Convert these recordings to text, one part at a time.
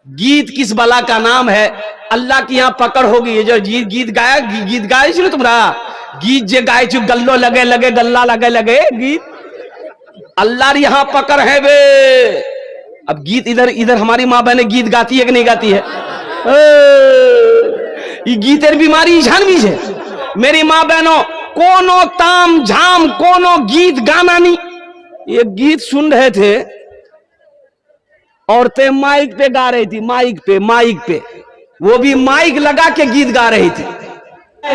गीत किस बला का नाम है, अल्लाह की यहाँ पकड़ होगी। ये जो गीत गाया इसलिए तुम्हारा गीत जे गाय चु गल्लो लगे लगे गल्ला लगे लगे गीत, अल्लाह यहाँ पकड़ है बे। अब गीत इधर इधर हमारी माँ बहने गीत गाती है कि नहीं गाती है? ये गीतेर बीमारी झानवी है मेरी माँ बहनों। कोनो ताम झाम कोनो गीत गाना नहीं। ये गीत सुन रहे थे, औरतें माइक पे गा रही थी, माइक पे वो भी माइक लगा के गीत गा रही थी।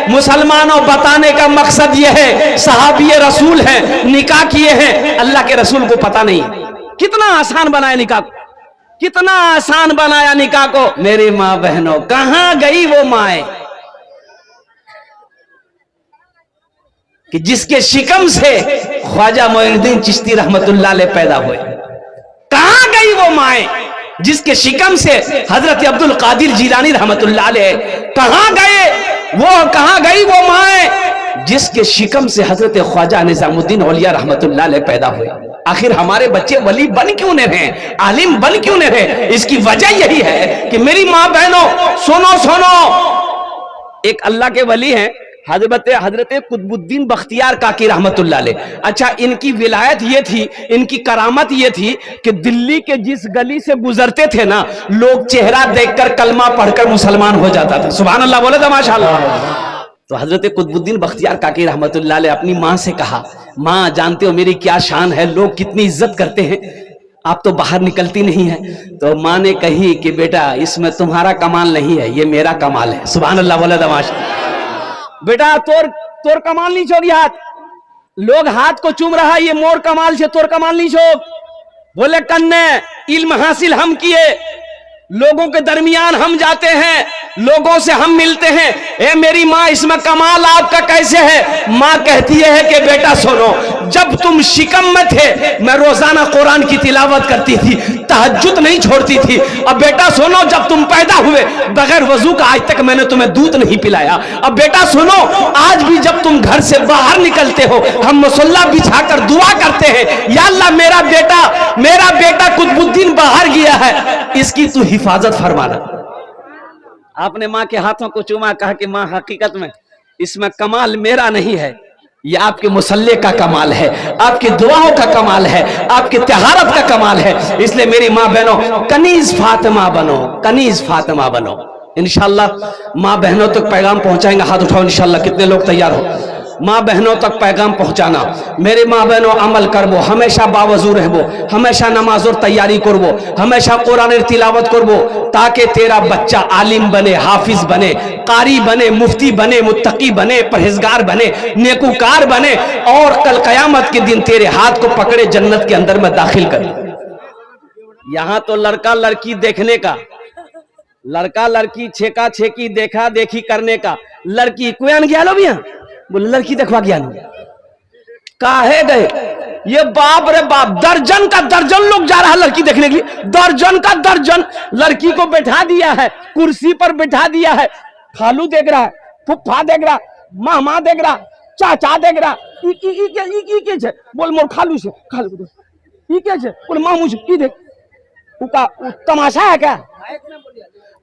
मुसलमानों बताने का मकसद यह है सहाबीए रसूल हैं, निकाह किए हैं, अल्लाह के रसूल को पता नहीं। कितना आसान बनाया निकाह को, कितना आसान बनाया निकाह को। मेरी माँ बहनों कहां गई वो माए कि जिसके शिकम से ख्वाजा मोइनुद्दीन चिश्ती रहमतुल्लाह अलैह पैदा हुए। कहां गई वो माए जिसके शिकम से हजरत अब्दुल कादिर जिलानी रहमतुल्लाह अलैह, कहां गए वो, कहां गई वो माए जिसके शिकम से हजरत ख्वाजा निजामुद्दीन औलिया रहमतुल्लाह अलैह पैदा हुए। आखिर हमारे बच्चे वली बन क्यों नहीं रहे, आलिम बन क्यों नहीं रहे? इसकी वजह यही है कि मेरी माँ बहनों सुनो, एक अल्लाह के वली हैं हजरत कुतुबुद्दीन बख्तियार काकी रहमतुल्लाह अलैह। अच्छा, इनकी विलायत ये थी, इनकी करामत ये थी कि दिल्ली के जिस गली से गुजरते थे ना, लोग चेहरा देखकर कलमा पढ़कर मुसलमान हो जाता था। सुभान अल्लाह बोले तो माशाअल्लाह। तो हजरत कुतुबुद्दीन बख्तियार काकी रहमतुल्लाह अलैह अपनी माँ से कहा, माँ जानते हो मेरी क्या शान है, लोग कितनी इज्जत करते हैं, आप तो बाहर निकलती नहीं है। तो माँ ने कही कि बेटा इसमें तुम्हारा कमाल नहीं है, ये मेरा कमाल है। सुभान अल्लाह बोले तो माशाअल्लाह। बेटा तोर कमाल नहीं छोड़ी हाथ, लोग हाथ को चूम रहा, ये मोर कमाल से तोर कमाल नहीं छोड़। बोले कन्ने इल्म हासिल हम किए, लोगों के दरमियान हम जाते हैं, लोगों से हम मिलते हैं। ए मेरी माँ इसमें कमाल आपका कैसे है? माँ कहती है कि बेटा सुनो, जब तुम शिकम में थे मैं रोजाना कुरान की तिलावत करती थी, तहज्जुद नहीं छोड़ती थी। अब बेटा सुनो, जब तुम पैदा हुए बगैर वजू का आज तक मैंने तुम्हें दूध नहीं पिलाया। अब बेटा सुनो, आज भी जब तुम घर से बाहर निकलते हो हम मुसल्ला बिछाकर दुआ करते हैं, या अल्लाह मेरा बेटा कुतुबुद्दीन बाहर गया है, इसकी तू हिफाजत फरमाना। आपने माँ के हाथों को चूमा, कहा कि माँ हकीकत में इसमें कमाल मेरा नहीं है, ये आपके मुसल्ले का कमाल है, आपकी दुआओं का कमाल है, आपकी तहारत का कमाल है। इसलिए मेरी माँ बहनों कनीज फातिमा बनो, कनीज फातिमा बनो। इंशाअल्लाह माँ बहनों तक पैगाम पहुंचाएंगे। हाथ उठाओ इंशाअल्लाह, कितने लोग तैयार हो माँ बहनों तक पैगाम पहुंचाना। मेरे माँ बहनों अमल करबो, हमेशा बावजू रहबो, हमेशा नमाज और तैयारी करबो, हमेशा कुरान तिलावत करबो, ताकि तेरा बच्चा आलिम बने, हाफिज बने, कारी बने, मुफ्ती बने, मुत्तकी बने, परहेजगार बने, नेकूकार बने, और कल कयामत के दिन तेरे हाथ को पकड़े जन्नत के अंदर में दाखिल कर। यहाँ तो लड़का लड़की देखने का, लड़का लड़की छेका छेकी देखा देखी करने का, लड़की कोई गया लो भी यहाँ बोले लड़की देखवा गया काहे गए? ये बाप रे बाप, दर्जन का दर्जन लोग जा रहा है लड़की देखने के लिए, दर्जन का दर्जन लड़की को बैठा दिया है, कुर्सी पर बैठा दिया है। खालू देख रहा है, फुफ्फा देख रहा, मामा देख रहा, चाचा देख रहा, बोल मोर खालू से, खालू बोल मामू से, की देख तमाशा है क्या?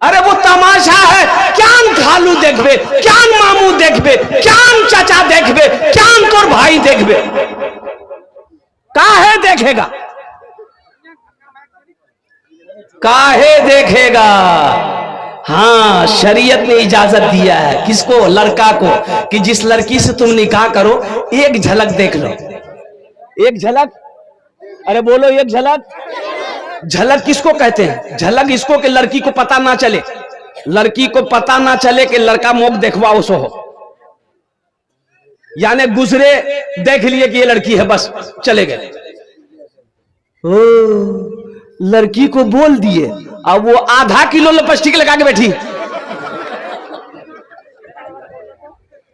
अरे वो तमाशा है, क्या खालू देखबे, क्या मामू देखबे, क्या चाचा देखबे, क्या तोर भाई देखबे, काहे देखेगा, काहे देखेगा? हाँ, शरीयत ने इजाजत दिया है किसको? लड़का को, कि जिस लड़की से तुम निकाह करो एक झलक देख लो, एक झलक। अरे बोलो एक झलक। झलक किसको कहते हैं? झलक इसको कि लड़की को पता ना चले, लड़की को पता ना चले कि लड़का मुख देखवा उसो हो, यानी गुजरे देख लिए कि ये लड़की है, बस चले गए। ओ लड़की को बोल दिए, अब वो आधा किलो लिपस्टिक लगा के बैठी,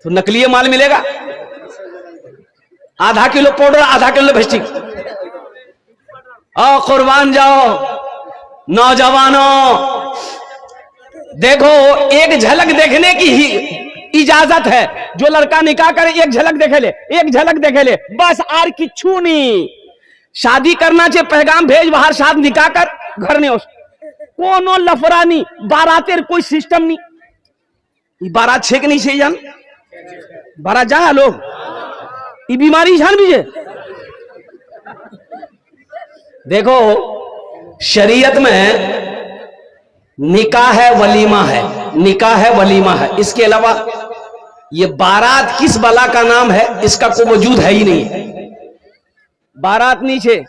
तो नकली माल मिलेगा। आधा किलो पाउडर, आधा किलो लिपस्टिक। आओ कुर्बान जाओ नौजवानों, देखो एक झलक देखने की ही इजाजत है। जो लड़का निकाह करे एक झलक देखे ले, एक झलक देखे ले, बस आर किच्छू नहीं। शादी करना चाहिए, पैगाम भेज बाहर, शादी निकाह कर घर नहीं हो। कोनो लफड़ा नहीं, बारातेर कोई सिस्टम नहीं। बारात छे के नहीं छे जान, बारात जा लोग ये बीमारी जान बीजे। देखो शरीयत में निकाह है, वलीमा है, निकाह है, वलीमा है, इसके अलावा ये बारात किस बला का नाम है इसका कोई वजूद है ही नहीं। बारात नीचे,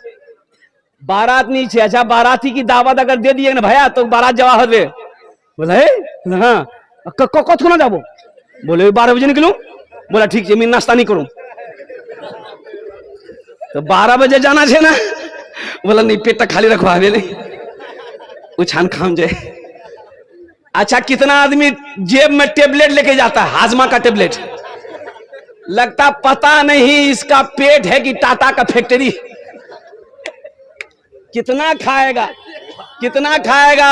बारात नीचे। अच्छा बाराती की दावत अगर दे दिए ना भैया तो बारात जवाब दे, बोला हाँ कथ ना जाबो, बोले 12 बजे निकलूं, बोला ठीक है मैं नाश्ता नहीं करूं, तो 12 बजे जाना है ना, बोला नहीं पेट खाली रखवा नहीं उछान खाम जाए। अच्छा कितना आदमी जेब में टेबलेट लेके जाता है, हाजमा का टेबलेट, लगता पता नहीं इसका पेट है कि टाटा का फैक्ट्री। कितना खाएगा, कितना खाएगा।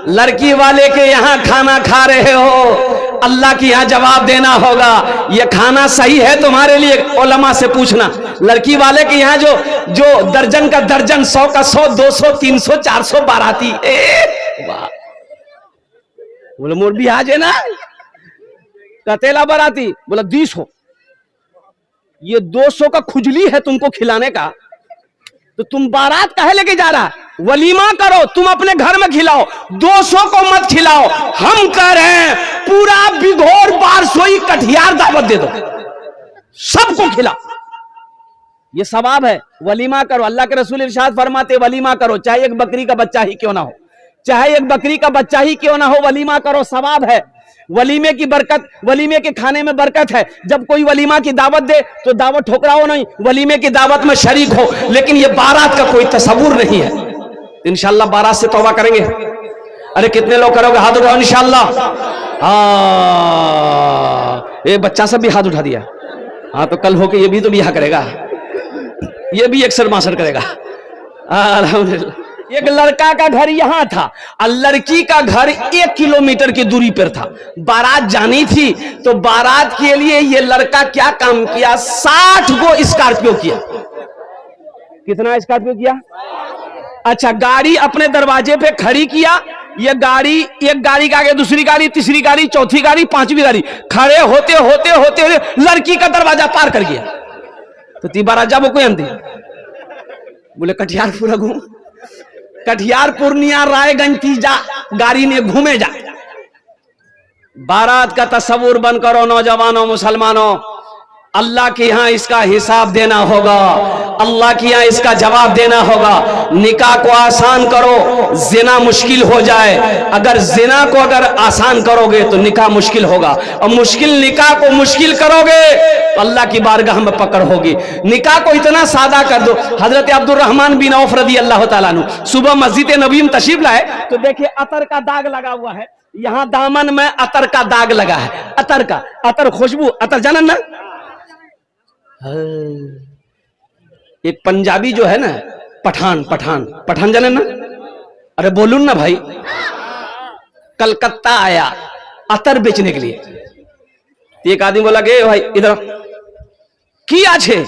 लड़की वाले के यहाँ खाना खा रहे हो, अल्लाह के यहाँ जवाब देना होगा, ये खाना सही है तुम्हारे लिए, उलमा से पूछना। लड़की वाले के यहाँ जो दर्जन का दर्जन, 100 का 100, 200, 300, 400 बाराती, वाह। बोले मोर भी आज है ना कतेला बाराती, बोला 200, ये 200 का खुजली है तुमको खिलाने का, तो तुम बारात काहे लेके जा रहा? वलीमा करो, तुम अपने घर में खिलाओ, 200 को मत खिलाओ। हम कह रहे हैं पूरा बिघोर 1200 कटियार दावत दे दो, सबको खिलाओ, ये सवाब है। वलीमा करो, अल्लाह के रसूल इरशाद फरमाते वलीमा करो, चाहे एक बकरी का बच्चा ही क्यों ना हो, चाहे एक बकरी का बच्चा ही क्यों ना हो, वलीमा करो, सवाब है। वलीमे की बरकत, वलीमे के खाने में बरकत है। जब कोई वलीमा की दावत दे तो दावत ठोकराओ नहीं, वलीमे की दावत में शरीक हो, लेकिन ये बारात का कोई तसव्वुर नहीं है। इंशाअल्लाह बारात से तौबा करेंगे। अरे कितने लोग करोगे? हाथ उठाओ इंशाअल्लाह। ये बच्चा सब भी हाथ उठा दिया। हाँ तो कल होके ये भी तो बियाह करेगा, ये भी अक्सर मासर करेगा। अल्हम्दुलिल्लाह। एक लड़का का घर यहां था और लड़की का घर 1 किलोमीटर की दूरी पर था। बारात जानी थी तो बारात के लिए ये लड़का क्या काम किया, 60 गो स्कॉर्पियो किया। कितना स्कॉर्पियो किया? अच्छा गाड़ी अपने दरवाजे पे खड़ी किया, ये गाड़ी, एक गाड़ी के आगे दूसरी गाड़ी, तीसरी गाड़ी, चौथी गाड़ी, 5वीं गाड़ी, खड़े होते होते होते लड़की का दरवाजा पार कर गया। तो ती बारात जाबो कोई अंधी, बोले कटिहार पूरा घूम, कटिहार पूर्णिया रायगंज तीजा गाड़ी ने घूमे जा। बारात का तस्वुर बंद करो नौजवानों, मुसलमानों, अल्लाह के यहाँ इसका हिसाब देना होगा, अल्लाह के यहाँ इसका जवाब देना होगा। निकाह को आसान करो, जिना मुश्किल हो जाए। अगर जिना को अगर आसान करोगे तो निकाह मुश्किल होगा, और मुश्किल निकाह को मुश्किल करोगे तो अल्लाह की बारगाह में पकड़ होगी। निकाह को इतना सादा कर दो। हजरत अब्दुर्रहमान बिन औफ रदी अल्लाह तआला अन्हु सुबह मस्जिद नबी में तशरीफ लाए तो देखिए अतर का दाग लगा हुआ है, यहाँ दामन में अतर का दाग लगा है। अतर का, अतर खुशबू, अतर जानन ना। एक पंजाबी जो है ना, पठान, पठान, पठान जाने ना, अरे बोलून ना भाई, कलकत्ता आया अतर बेचने के लिए। एक आदमी बोला कि भाई इधर की आज है,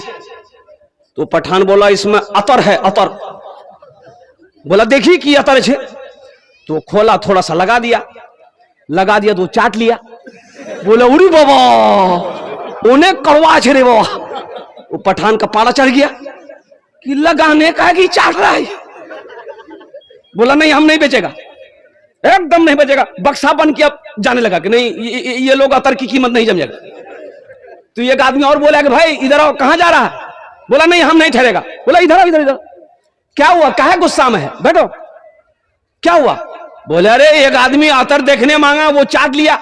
तो पठान बोला इसमें अतर है, अतर। बोला देखिए की अतर है, तो खोला, थोड़ा सा लगा दिया, लगा दिया तो चाट लिया। बोला उड़ी बाबा उन्हें कड़वा छे रे बाबा। वो पठान का पारा चढ़ गया कि लगाने का कि चाट रहा है। बोला नहीं हम नहीं बेचेगा, एकदम नहीं बेचेगा। बक्सा बन के अब जाने लगा कि नहीं ये लोग अतर की कीमत नहीं समझेगा। तो एक आदमी और बोला कि भाई इधर आओ, कहां जा रहा है? बोला नहीं हम नहीं ठहरेगा। बोला इधर आओ, इधर इधर। क्या हुआ, काहे गुस्सा में है, बैठो, क्या हुआ? बोले अरे एक आदमी अतर देखने मांगा, वो चाट लिया,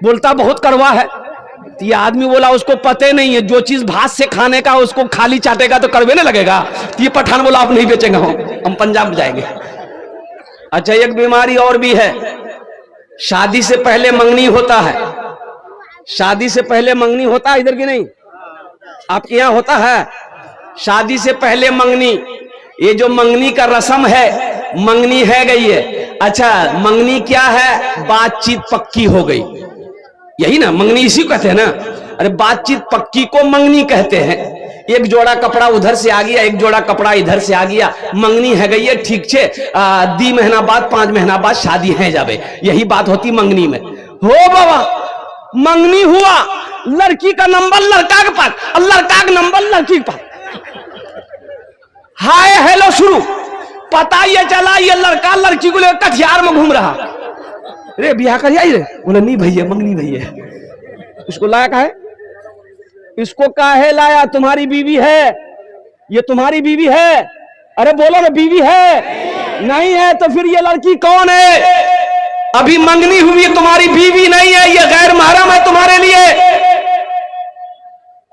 बोलता बहुत कड़वा है। तो ये आदमी बोला उसको पते नहीं है, जो चीज भात से खाने का उसको खाली चाटेगा तो कड़वे नहीं लगेगा। तो ये पठान बोला आप नहीं बेचेंगे, हम पंजाब जाएंगे। अच्छा एक बीमारी और भी है, शादी से पहले मंगनी होता है। शादी से पहले मंगनी होता है इधर की नहीं, आपके यहाँ होता है शादी से पहले मंगनी। ये जो मंगनी का रस्म है, मंगनी है गई है। अच्छा मंगनी क्या है? बातचीत पक्की हो गई, यही ना मंगनी, इसी को कहते हैं ना। अरे बातचीत पक्की को मंगनी कहते हैं। एक जोड़ा कपड़ा उधर से आ गया, एक जोड़ा कपड़ा इधर से आ गया, मंगनी है गई है, ठीक छे, 2 महीना बाद 5 महीना बाद शादी है जावे, यही बात होती मंगनी में। हो बाबा मंगनी हुआ, लड़की का नंबर लड़का के पास और लड़का का नंबर लड़की के पास, हाय हेलो शुरू। पता ये चला ये लड़का लड़की को लेकर कटिहार में घूम रहा। अरे ब्याह कर आई रे, बोले नहीं भैया मंगनी भैया। उसको लाया का है, इसको काहे लाया, तुम्हारी बीवी है, ये तुम्हारी बीवी है। अरे बोलो ना बीवी है, नहीं है तो फिर ये लड़की कौन है? अभी मंगनी हुई है, तुम्हारी बीवी नहीं है, ये गैर महरम है तुम्हारे लिए।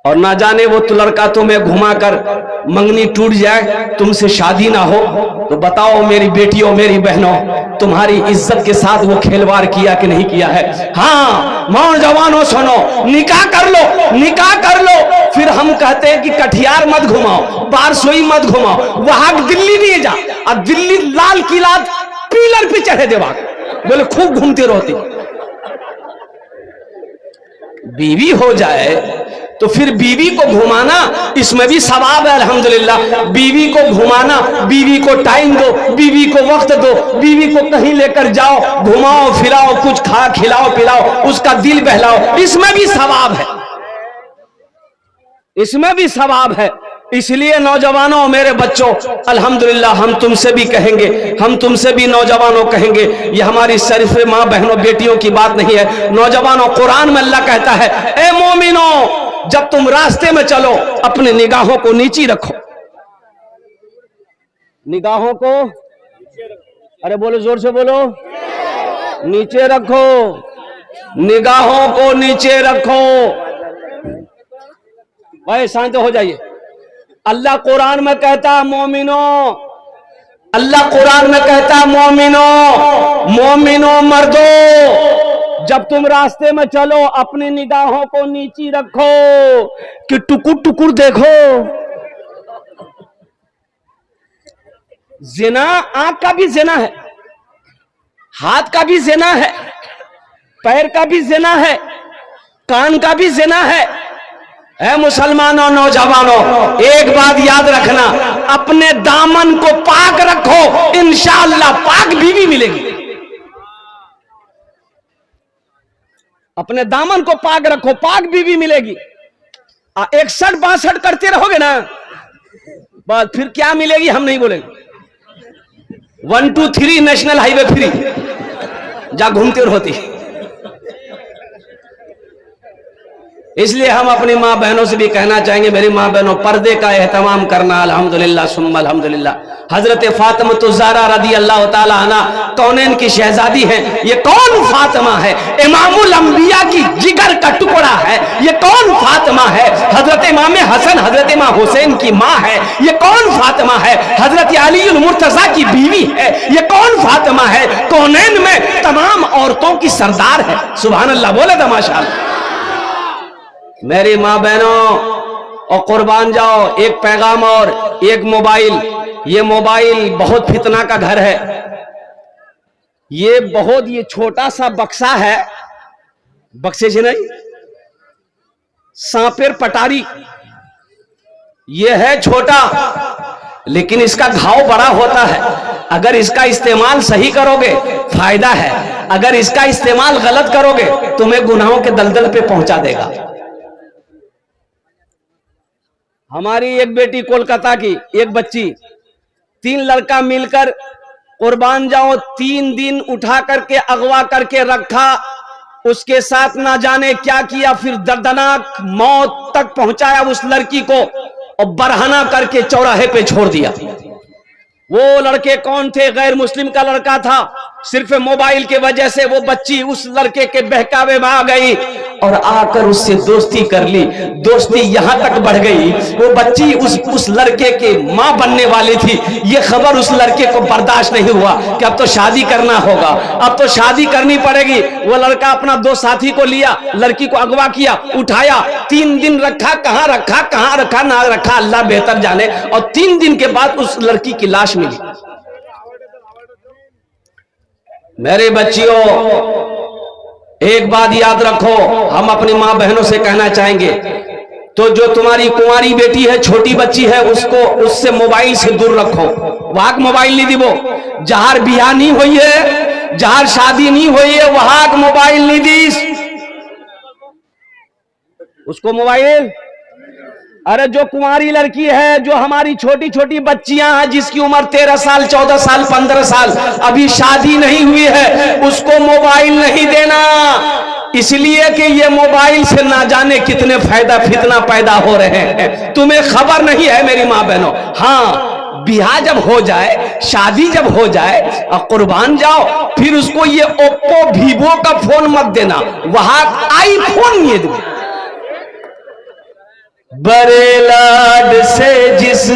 और ना जाने वो तो लड़का तुम्हें घुमाकर मंगनी टूट जाए, तुमसे शादी ना हो, तो बताओ मेरी बेटियों मेरी बहनों, तुम्हारी इज्जत के साथ वो खेलवाड़ किया कि नहीं किया है? हाँ नौजवानों सुनो, निकाह कर लो, निकाह कर लो। फिर हम कहते हैं कि कटिहार मत घुमाओ, बारसोई मत घुमाओ, वहां दिल्ली नहीं जा, अब दिल्ली लाल किला पिलर पे चढ़े देवा, बोले खूब घूमते रहती। बीवी हो जाए तो फिर बीवी को घुमाना, इसमें भी सवाब है अल्हम्दुलिल्लाह। बीवी को घुमाना, बीवी को टाइम दो, बीवी को वक्त दो, बीवी को कहीं लेकर जाओ, घुमाओ फिराओ, कुछ खा खिलाओ पिलाओ, उसका दिल बहलाओ, इसमें भी सवाब है, इसमें भी सवाब है। इसलिए नौजवानों मेरे बच्चों, अल्हम्दुलिल्लाह हम तुमसे भी कहेंगे, हम तुमसे भी नौजवानों कहेंगे, ये हमारी शरीफ माँ बहनों बेटियों की बात नहीं है। नौजवानों कुरान में अल्लाह कहता है, ए मोमिनो जब तुम रास्ते में चलो अपने निगाहों को नीची रखो, निगाहों को, अरे बोलो जोर से बोलो, नीचे रखो, निगाहों को नीचे रखो। भाई शांत हो जाइए। अल्लाह कुरान में कहता मोमिनो, अल्लाह कुरान में कहता मोमिनो, मोमिनो मर्दो जब तुम रास्ते में चलो अपनी निगाहों को नीची रखो कि टुकुर टुकुर देखो। जिना आंख का भी जिना है, हाथ का भी जिना है, पैर का भी जिना है, कान का भी जिना है। ऐ मुसलमानों नौजवानों एक बात याद रखना, अपने दामन को पाक रखो, इंशाअल्लाह पाक बीवी मिलेगी। अपने दामन को पाक रखो, पाक बीवी मिलेगी। 61-62 करते रहोगे ना, बस फिर क्या मिलेगी हम नहीं बोलेंगे। 1 2 3 नेशनल हाईवे फ्री, जा घूमते रहती। इसलिए हम अपनी माँ बहनों से भी कहना चाहेंगे, मेरी माँ बहनों पर्दे का एहतमाम करना। अल्हम्दुलिल्लाह सुम्मा अल्हम्दुलिल्लाह। हजरत फातिमा ज़हरा रदी अल्लाह ताला अन्हा कौनैन की शहजादी हैं। ये कौन फातिमा है? इमामुल अंबिया की जिगर का टुकड़ा है। ये कौन फातिमा है? हजरत इमाम हसन हजरत इमाम हुसैन की माँ है। ये कौन फातिमा है? हजरत अलीउल मुर्तजा की बीवी है। ये कौन फातिमा है? कौनैन में तमाम औरतों की सरदार है। सुभान अल्लाह बोले तो माशाअल्लाह। मेरी माँ बहनों और कुर्बान जाओ, एक पैगाम और एक मोबाइल। ये मोबाइल बहुत फितना का घर है। ये छोटा सा बक्सा है, बक्से से नहीं, सांपेर पटारी। ये है छोटा, लेकिन इसका घाव बड़ा होता है। अगर इसका इस्तेमाल सही करोगे फायदा है, अगर इसका इस्तेमाल गलत करोगे तुम्हें गुनाहों के दलदल पे पहुंचा देगा। हमारी एक बेटी कोलकाता की, एक बच्ची, 3 लड़का मिलकर कुर्बान जाओ 3 दिन उठा करके अगवा करके रखा, उसके साथ ना जाने क्या किया, फिर दर्दनाक मौत तक पहुंचाया उस लड़की को और बरहना करके चौराहे पे छोड़ दिया। वो लड़के कौन थे? गैर मुस्लिम का लड़का था। सिर्फ मोबाइल के वजह से वो बच्ची उस लड़के के बहकावे में आ गई और आकर उससे दोस्ती कर ली। दोस्ती यहां तक बढ़ गई, वो बच्ची उस लड़के के मां बनने वाली थी। ये खबर उस लड़के को बर्दाश्त नहीं हुआ कि अब तो शादी करना होगा, अब तो शादी करनी पड़ेगी। वो लड़का अपना 2 साथी को लिया, लड़की को अगवा किया, उठाया, 3 दिन रखा, कहां रखा ना रखा अल्लाह बेहतर जाने। और 3 दिन के बाद उस लड़की की लाश मिली। मेरे बच्चियों एक बात याद रखो, हम अपनी माँ बहनों से कहना चाहेंगे, तो जो तुम्हारी कुंवारी बेटी है, छोटी बच्ची है, उससे मोबाइल से दूर रखो। वहां मोबाइल नहीं दीबो। जहां बियाह नहीं हुई है, जहां शादी नहीं हुई है, वहां मोबाइल नहीं दी उसको मोबाइल। अरे जो कुंवारी लड़की है, जो हमारी छोटी छोटी बच्चियां हैं, जिसकी उम्र 13 साल 14 साल 15 साल, अभी शादी नहीं हुई है, उसको मोबाइल नहीं देना। इसलिए कि ये मोबाइल से ना जाने कितने फायदा फितना पैदा हो रहे हैं, तुम्हें खबर नहीं है मेरी माँ बहनों। हाँ, ब्याह जब हो जाए, शादी जब हो जाए और कुर्बान जाओ, फिर उसको ये ओप्पो वीवो का फोन मत देना, वहां आईफोन ये दो। बड़े लाड से जिस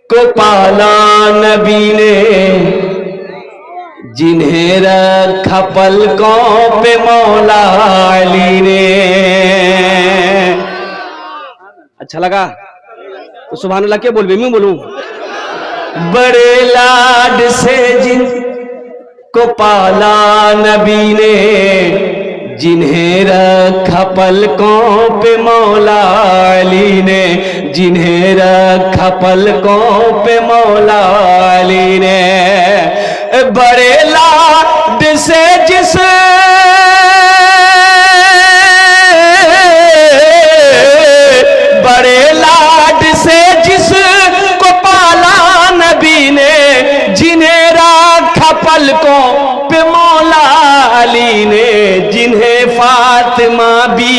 को पाला नबी ने, जिन्हें रखा पलकों पे मौला अली ने। अच्छा लगा तो सुभान अल्लाह क्या बोल, मैं बोलूं? बड़े लाड से जिन को पाला नबी ने, जिन्हें रखा पलकों पे मौला अली ने, जिन्हें रखा पलकों पे मौला अली ने। बड़े लाड से जिस बड़े लाड से जिस को पाला नबी ने, जिन्हें रखा पलकों पे मौला अली ने, जिन्हें फातिमा भी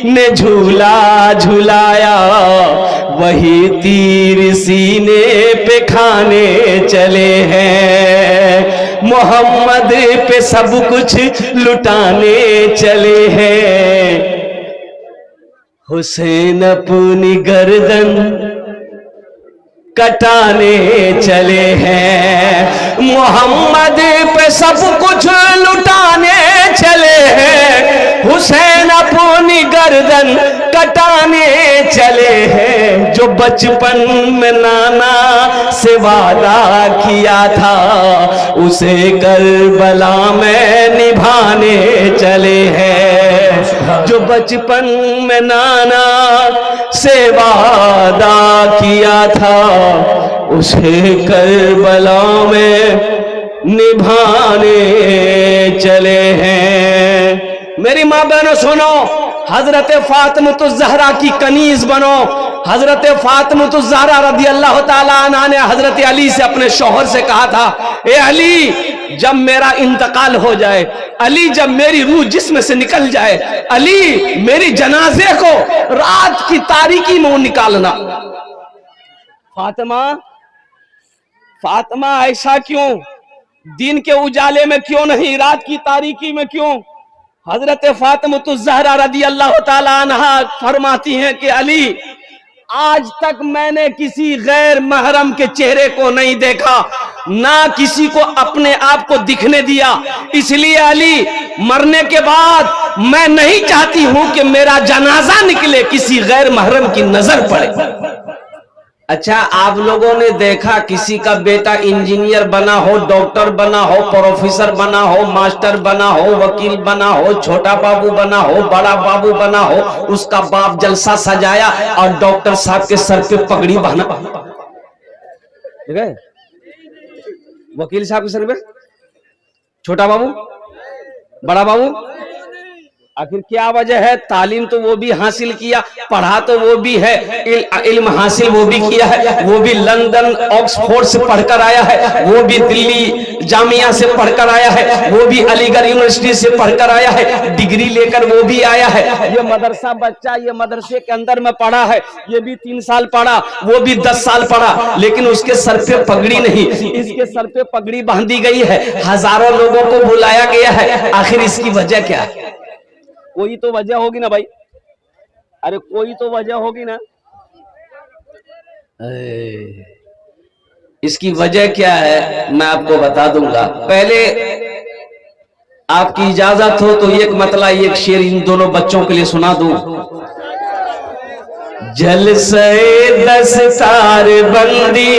ने झूला झुलाया, वही तीर सीने पे खाने चले हैं, मोहम्मद पे सब कुछ लुटाने चले हैं। हुसैन अपनी गर्दन कटाने चले हैं, मोहम्मद पे सब कुछ लुटाने चले हैं, हुसैन अपनी गर्दन कटाने चले हैं। जो बचपन में नाना से वादा किया था, उसे करबला में निभाने चले हैं। जो बचपन में नाना से वादा किया था, उसे करबला में निभाने चले हैं। मेरी माँ बहनों सुनो, हजरत फातिमा ज़हरा की कनीज बनो। हजरत फातिमा ज़हरा रदी अल्लाह ताला अन्हा ने हजरत अली से, अपने शौहर से कहा था, ए अली, जब मेरा इंतकाल हो जाए, अली जब मेरी रूह जिस्म से निकल जाए, अली मेरी जनाजे को रात की तारीकी में निकालना। फातिमा, फातिमा ऐसा क्यों? दिन के उजाले में क्यों नहीं, रात की तारीकी में क्यों? हजरत फातिमा ज़हरा रदी अल्लाह ताला अन्हा फरमाती हैं कि अली, आज तक मैंने किसी गैर महरम के चेहरे को नहीं देखा, ना किसी को अपने आप को दिखने दिया। इसलिए अली, मरने के बाद मैं नहीं चाहती हूं कि मेरा जनाजा निकले, किसी गैर महरम की नजर पड़े। अच्छा, आप लोगों ने देखा किसी का बेटा इंजीनियर बना हो, डॉक्टर बना हो, प्रोफेसर बना हो, मास्टर बना हो, वकील बना हो, छोटा बाबू बना हो, बड़ा बाबू बना हो, उसका बाप जलसा सजाया और डॉक्टर साहब के सर पे पगड़ी बना, ठीक है? वकील साहब के सर पे छोटा बाबू, बड़ा बाबू। आखिर क्या वजह है? तालीम तो वो भी हासिल किया, पढ़ा तो वो भी है, इल्म हासिल वो भी किया है, वो भी लंदन ऑक्सफोर्ड से पढ़कर आया है, वो भी दिल्ली जामिया से पढ़कर आया है, वो भी अलीगढ़ यूनिवर्सिटी से पढ़कर आया है, डिग्री लेकर वो भी आया है। ये मदरसा बच्चा, ये मदरसे के अंदर में पढ़ा है, ये भी 3 साल पढ़ा, वो भी 10 साल पढ़ा, लेकिन उसके सर पे पगड़ी नहीं, इसके सर पे पगड़ी बांधी गई है, हजारों लोगों को बुलाया गया है। आखिर इसकी वजह क्या है? कोई तो वजह होगी ना भाई, अरे कोई तो वजह होगी ना। इसकी वजह क्या है मैं आपको बता दूंगा। पहले आपकी इजाजत हो तो एक मतला, एक शेर इन दोनों बच्चों के लिए सुना दूं। जलसे दस्तार बंदी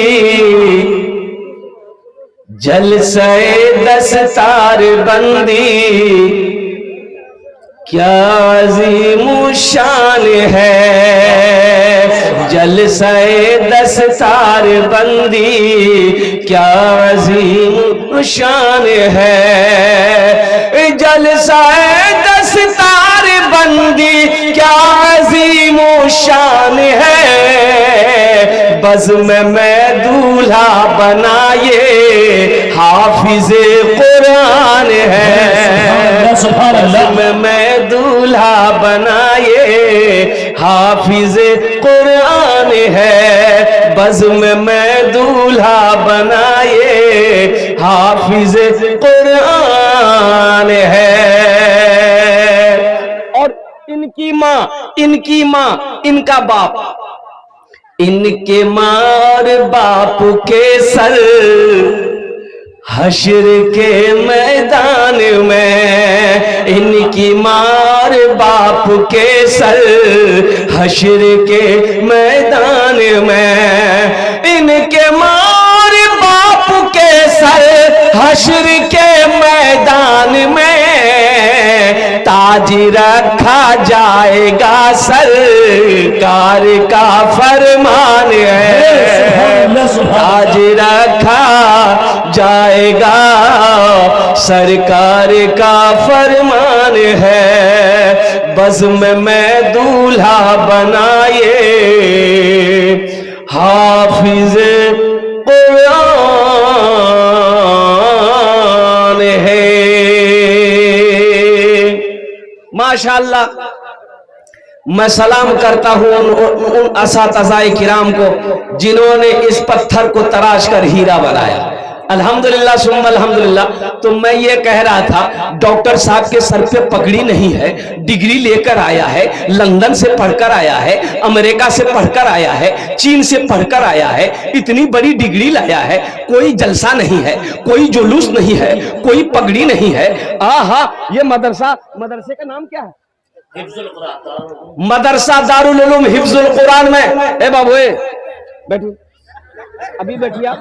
जलसे दस्तार बंदी क्या अजीम शान है, जलसे दस्तार बंदी क्या अजीम शान है, जलसे दस्तार बंदी क्या अजीम शान है, बज़्म में दूल्हा बनाए हाफिज़े कुरान है, बज़्म में दूल्हा बनाए हाफिज़े कुरान है, बज़्म में दूल्हा बनाए हाफिज़े कुरान है। और इनकी माँ इनका बाप, इनके मार बाप के सर हश्र के मैदान में, इनकी मार बाप के सर हश्र के मैदान में, इनके मार बाप के सर हश्र के मैदान में ताज रखा जाएगा सरकार का फरमान है, ताज रखा जाएगा सरकार का फरमान है, बज़्म में दूल्हा बनाए हाफिज़े कुरान है। माशाअल्लाह, मैं सलाम करता हूं उन असातिज़ाए किराम को जिन्होंने इस पत्थर को तराश कर हीरा बनाया। अल्हम्दुलिल्लाह सुम्मा अल्हम्दुलिल्लाह। तो मैं ये कह रहा था, डॉक्टर साहब के सर पे पगड़ी नहीं है, डिग्री लेकर आया है, लंदन से पढ़कर आया है, अमेरिका से पढ़कर आया है, चीन से पढ़कर आया है, इतनी बड़ी डिग्री लाया है, कोई जलसा नहीं है, कोई जुलूस नहीं है, कोई पगड़ी नहीं है। आहा, ये मदरसे का नाम क्या है? मदरसा दारुल उलूम हिफ्जुल कुरान में। ए बाबू बैठो, अभी बैठिए आप।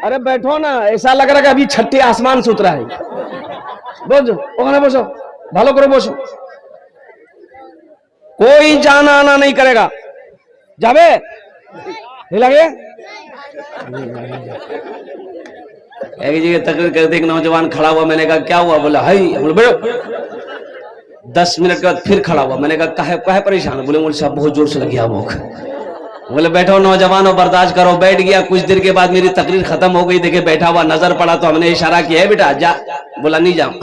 अरे बैठो ना, ऐसा लग रहा है कि अभी छठे आसमान से उतरा है। बोझो ओखाने बसो, भालो करो बसो, कोई जाना आना नहीं करेगा। जावे लगे एक जगह तकरीर करते एक नौजवान खड़ा हुआ, मैंने कहा क्या हुआ? बोला है, बैठो। 10 मिनट के बाद फिर खड़ा हुआ, मैंने कहा काहे परेशान? बोले मौलवी साहब बहुत जोर से लग गया भूख। बोले बैठो नौजवानों, बर्दाश्त करो। बैठ गया, कुछ देर के बाद मेरी तकरीर खत्म हो गई, देखे बैठा हुआ नजर पड़ा तो हमने इशारा किया है बेटा जा। बोला नहीं जाऊं।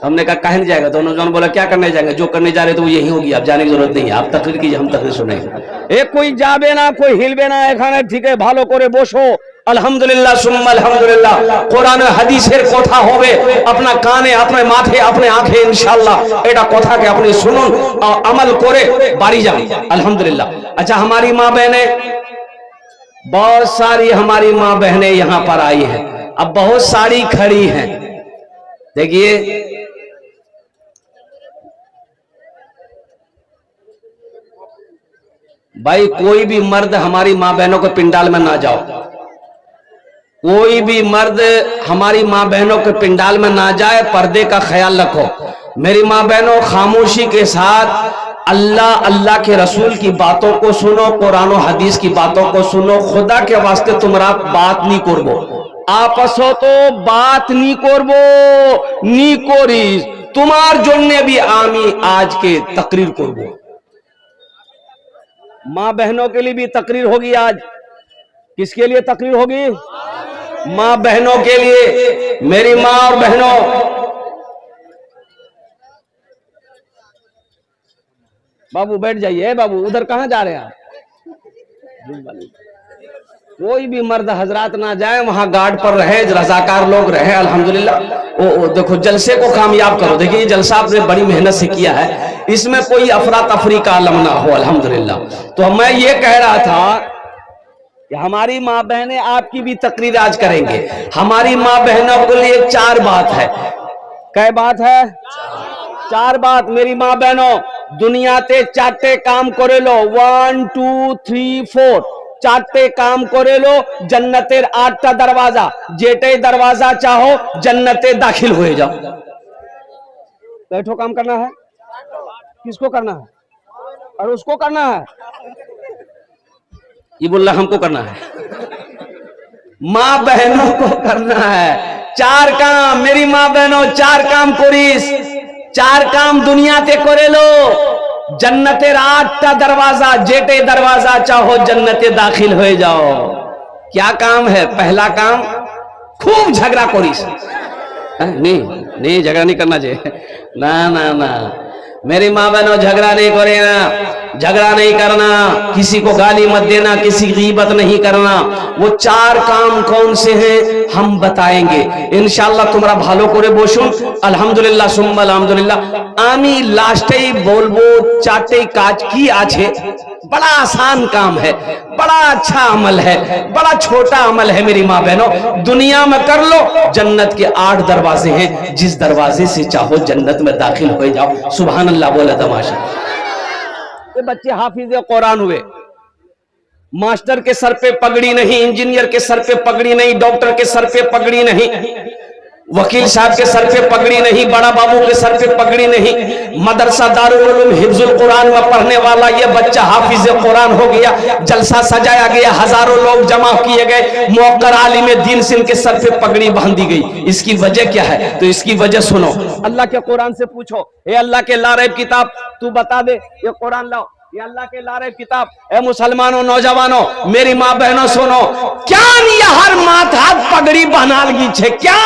हमने कहा काहे नहीं जाएगा? तो नौजवान बोला क्या करने जाएंगे? जो करने जा रहे तो वो यही होगी, आप जाने की जरूरत नहीं है, आप तकरीर कीजिए, हम तकरीर सुनेंगे। एक कोई जाबे ना, कोई हिलबे ना, एखाने ठीक है भालो करे बसो। अल्हम्दुलिल्लाह सुम्मा अल्हम्दुलिल्लाह। कुरान हदीसेर कथा होबे, अपना काने अपने माथे अपने आंखे इंशाल्लाह एटा कथा के अपनी सुनुन और अमल करे बारी जान। अल्हम्दुलिल्लाह। अच्छा, हमारी माँ बहनें, बहुत सारी हमारी माँ बहनें यहाँ पर आई हैं, अब बहुत सारी खड़ी हैं। देखिए भाई, कोई भी मर्द हमारी माँ बहनों के पिंडाल में ना जाओ, कोई भी मर्द हमारी माँ बहनों के पिंडाल में ना जाए, पर्दे का ख्याल रखो। मेरी माँ बहनों, खामोशी के साथ अल्लाह अल्लाह के रसूल की बातों को सुनो, कुरान और हदीस की बातों को सुनो। खुदा के वास्ते तुम्हारा बात नहीं करबो, आपसो तो बात नहीं करबो, नी करिस तुम्हार जन्ने भी आमी आज के तकरीर करबो। माँ बहनों के लिए भी तकरीर होगी आज। किसके लिए तकरीर होगी? माँ बहनों के लिए। मेरी माँ और बहनों, बाबू बैठ जाइए। बाबू उधर कहां जा रहे हैं आप? कोई भी मर्द हजरात ना जाए, वहां गार्ड पर रहे, रजाकार लोग रहे। अल्हम्दुलिल्लाह। वो देखो जलसे को कामयाब करो। देखिए ये जलसा आपने बड़ी मेहनत से किया है, इसमें कोई अफरा तफरी का आलम ना हो। अल्हम्दुलिल्लाह। तो मैं ये कह रहा था कि हमारी माँ बहनें आपकी भी तकरीर आज करेंगे। हमारी माँ बहनों के लिए 4 बात है। कै बात है? 4 बात। मेरी माँ बहनों, दुनिया ते 4 काम करे लो, 1 2 3 4। चारटे काम करे लो जन्नतेर 8टा दरवाजा, जेटे दरवाजा चाहो जन्नते दाखिल हो जाओ। बैठो काम करना है, किसको करना है और उसको करना है, ये बोल रहा हमको करना है, माँ बहनों को करना है। 4 काम मेरी माँ बहनों, 4 काम कोरिस, 4 काम दुनिया ते करे लो। जन्नतेर 8टा दरवाजा, जेटे दरवाजा चाहो जन्नते दाखिल हो जाओ। क्या काम है? पहला काम खूब झगड़ा कोरिस। नहीं झगड़ा नहीं करना चाहिए, ना ना ना मेरी माँ बहनों झगड़ा नहीं करे ना, झगड़ा नहीं करना, किसी को गाली मत देना, किसी की गीबत नहीं करना। वो 4 काम कौन से हैं हम बताएंगे इंशाल्लाह। तुम्हारा भालो करे बोसुन अल्हम्दुलिल्लाह सुम्मा अल्हम्दुलिल्लाह। आमी लास्टेई बोलबो 4टे काज की आछे। बड़ा आसान काम है, बड़ा अच्छा अमल है, बड़ा छोटा अमल है मेरी माँ बहनों, दुनिया में कर लो। जन्नत के 8 दरवाजे हैं, जिस दरवाजे से चाहो जन्नत में दाखिल हो जाओ। सुभान अल्लाह बोला तमाशा। ये बच्चे हाफिज कुरान हुए, मास्टर के सर पे पगड़ी नहीं, इंजीनियर के सर पे पगड़ी नहीं, डॉक्टर के सर पे पगड़ी नहीं, वकील साहब के सर पे पगड़ी नहीं, बड़ा बाबू के सर पे पगड़ी नहीं, मदरसा दारुल उलूम हिफ्जुल कुरान में पढ़ने वाला ये बच्चा हाफिज कुरान हो गया, जलसा सजाया गया, हजारों लोग जमा किए गए, मुअक्कर आलिम दीन से इनके सर पे पगड़ी बांध दी गई। इसकी वजह क्या है? तो इसकी वजह सुनो, अल्लाह के कुरान से पूछो, ये अल्लाह के लारैब किताब तू बता दे, ये कुरान लाओ, ये अल्लाह के लारैब किताब। ए मुसलमानों, नौजवानों, मेरी माँ बहनों सुनो, क्या ये हर माथा पगड़ी बनाल गी छे? क्या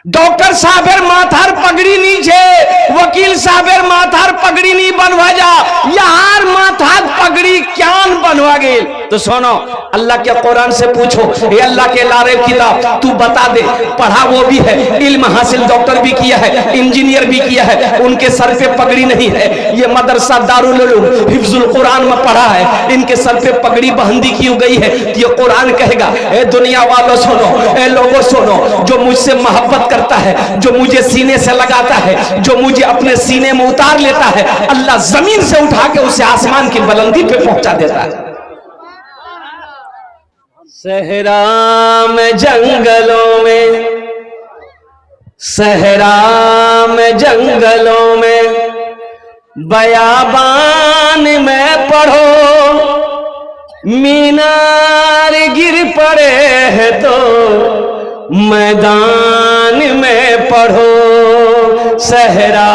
डॉक्टर साहेबर माथार पगड़ी नहीं छे, वकील साहेबर माथार पगड़ी नहीं बनवा जा, यार माथार पगड़ी क्या बनवा गेल? तो सुनो, अल्लाह के कुरान से पूछो, ये अल्लाह के लारैब किताब तू बता दे, पढ़ा वो भी है, इल्म हासिल डॉक्टर भी किया है, इंजीनियर भी किया है, उनके सर पे पगड़ी नहीं है। ये मदरसा दारुल उलूम हिफ्जुल कुरान में पढ़ा है, इनके सर पे पगड़ी बंदी की गई है। ये कुरान कहेगा, ए दुनिया वालों सुनो, ए लोगों सुनो, जो मुझसे मोहब्बत करता है, जो मुझे सीने से लगाता है, जो मुझे अपने सीने में उतार लेता है, अल्लाह जमीन से उठा के उसे आसमान की बुलंदी पे पहुंचा देता है। सहरा में जंगलों में, सहरा में जंगलों में, बयाबान में पढ़ो, मीनार गिर पड़े है तो मैदान में पढ़ो। सहरा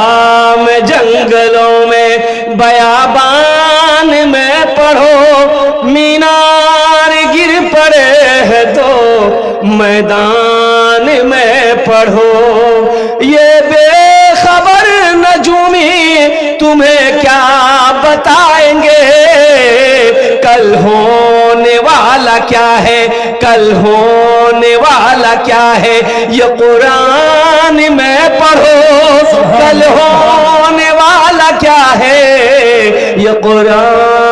में जंगलों में, बयाबान में पढ़ो, मीनार गिर पड़े है तो मैदान में पढ़ो। ये बेखबर नजूमी तुम्हें क्या बताएंगे, कल होने वाला क्या है, कल होने वाला क्या है, ये कुरान में पढ़ो, कल होने वाला क्या है, ये कुरान